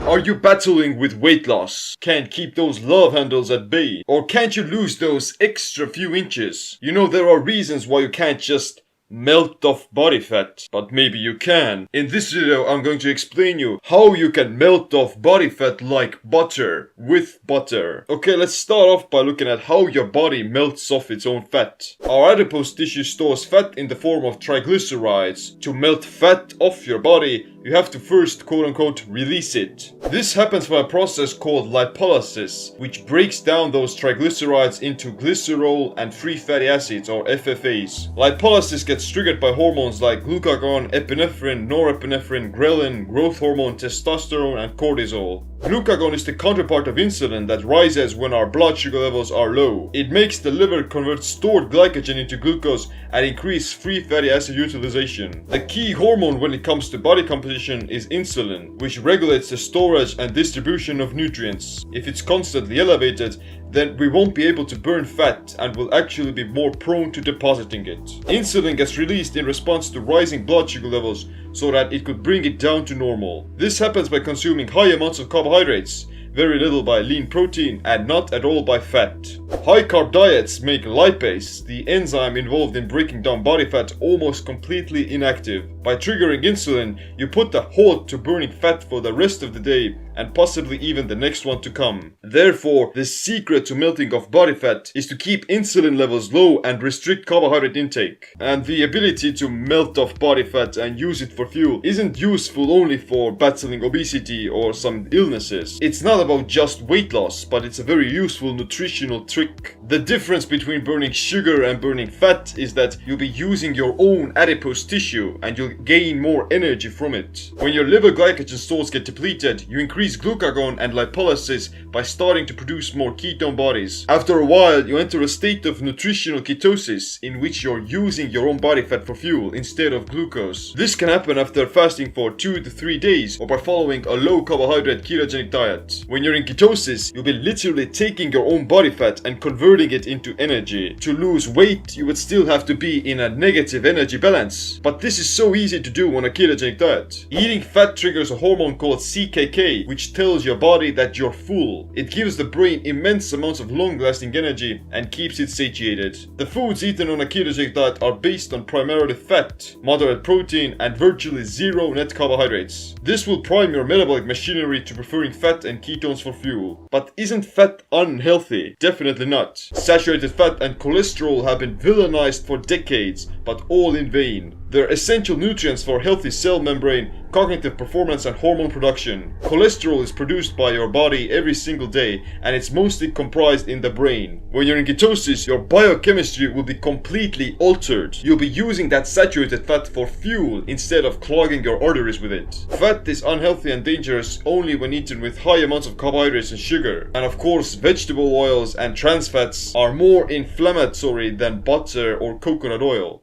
Are you battling with weight loss? Can't keep those love handles at bay? Or can't you lose those extra few inches? You know, there are reasons why you can't just melt off body fat, but maybe you can. In this video, I'm going to explain you how you can melt off body fat like butter, with butter. Okay, let's start off by looking at how your body melts off its own fat. Our adipose tissue stores fat in the form of triglycerides. To melt fat off your body, you have to first quote-unquote release it. This happens by a process called lipolysis, which breaks down those triglycerides into glycerol and free fatty acids, or FFAs. Lipolysis gets triggered by hormones like glucagon, epinephrine, norepinephrine, ghrelin, growth hormone, testosterone, and cortisol. Glucagon is the counterpart of insulin that rises when our blood sugar levels are low. It makes the liver convert stored glycogen into glucose and increase free fatty acid utilization. The key hormone when it comes to body composition is insulin, which regulates the storage and distribution of nutrients. If it's constantly elevated, then we won't be able to burn fat and will actually be more prone to depositing it. Insulin gets released in response to rising blood sugar levels so that it could bring it down to normal. This happens by consuming high amounts of carbohydrates, very little by lean protein, and not at all by fat. High carb diets make lipase, the enzyme involved in breaking down body fat, almost completely inactive. By triggering insulin, you put a halt to burning fat for the rest of the day and possibly even the next one to come. Therefore, the secret to melting off body fat is to keep insulin levels low and restrict carbohydrate intake. And the ability to melt off body fat and use it for fuel isn't useful only for battling obesity or some illnesses. It's not about just weight loss, but it's a very useful nutritional trick. The difference between burning sugar and burning fat is that you'll be using your own adipose tissue and you'll gain more energy from it. When your liver glycogen stores get depleted, you increase glucagon and lipolysis by starting to produce more ketone bodies. After a while, you enter a state of nutritional ketosis in which you're using your own body fat for fuel instead of glucose. This can happen after fasting for 2 to 3 days or by following a low carbohydrate ketogenic diet. When you're in ketosis, you'll be literally taking your own body fat and converting it into energy. To lose weight, you would still have to be in a negative energy balance. But this is so easy to do on a ketogenic diet. Eating fat triggers a hormone called CKK, which tells your body that you're full. It gives the brain immense amounts of long-lasting energy and keeps it satiated. The foods eaten on a ketogenic diet are based on primarily fat, moderate protein, and virtually zero net carbohydrates. This will prime your metabolic machinery to preferring fat and ketones for fuel. But isn't fat unhealthy? Definitely not. Saturated fat and cholesterol have been villainized for decades, but all in vain. They're essential nutrients for healthy cell membrane, cognitive performance, and hormone production. Cholesterol is produced by your body every single day, and it's mostly comprised in the brain. When you're in ketosis, your biochemistry will be completely altered. You'll be using that saturated fat for fuel instead of clogging your arteries with it. Fat is unhealthy and dangerous only when eaten with high amounts of carbohydrates and sugar. And of course, vegetable oils and trans fats are more inflammatory than butter or coconut oil.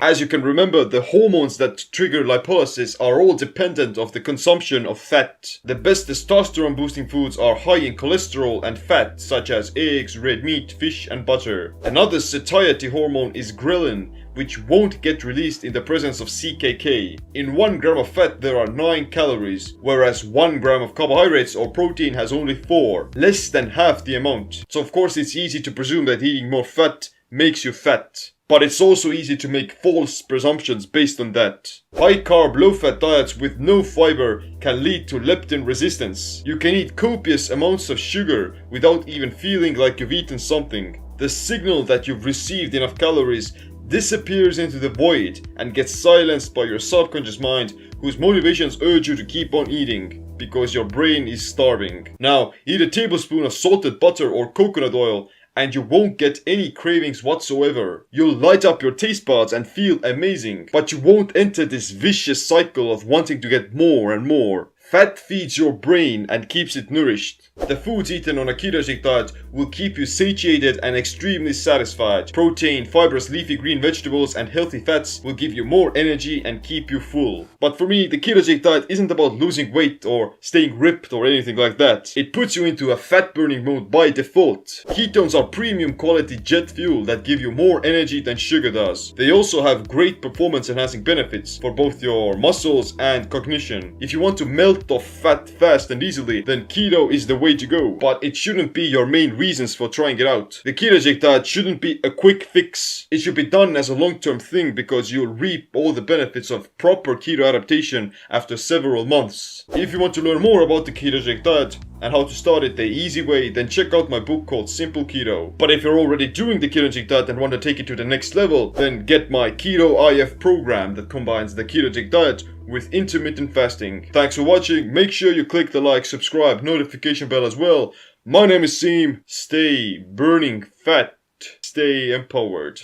As you can remember, the hormones that trigger lipolysis are all dependent of the consumption of fat. The best testosterone boosting foods are high in cholesterol and fat, such as eggs, red meat, fish, and butter. Another satiety hormone is ghrelin, which won't get released in the presence of CKK. In 1 gram of fat there are 9 calories, whereas 1 gram of carbohydrates or protein has only 4, less than half the amount. So of course it's easy to presume that eating more fat makes you fat. But it's also easy to make false presumptions based on that. High carb, low fat diets with no fiber can lead to leptin resistance. You can eat copious amounts of sugar without even feeling like you've eaten something. The signal that you've received enough calories disappears into the void and gets silenced by your subconscious mind, whose motivations urge you to keep on eating because your brain is starving. Now, eat a tablespoon of salted butter or coconut oil and you won't get any cravings whatsoever. You'll light up your taste buds and feel amazing, but you won't enter this vicious cycle of wanting to get more and more. Fat feeds your brain and keeps it nourished. The foods eaten on a ketogenic diet will keep you satiated and extremely satisfied. Protein, fibrous leafy green vegetables, and healthy fats will give you more energy and keep you full. But for me, the ketogenic diet isn't about losing weight or staying ripped or anything like that. It puts you into a fat burning mode by default. Ketones are premium quality jet fuel that give you more energy than sugar does. They also have great performance enhancing benefits for both your muscles and cognition. If you want to melt off fat fast and easily, then keto is the way to go, but it shouldn't be your main reasons for trying it out. The ketogenic diet shouldn't be a quick fix. It should be done as a long-term thing because you'll reap all the benefits of proper keto adaptation after several months. If you want to learn more about the ketogenic diet and how to start it the easy way, then check out my book called Simple Keto. But if you're already doing the ketogenic diet and want to take it to the next level, then get my Keto IF program that combines the ketogenic diet with intermittent fasting. Thanks for watching. Make sure you click the like, subscribe, notification bell as well. My name is Seem. Stay burning fat. Stay empowered.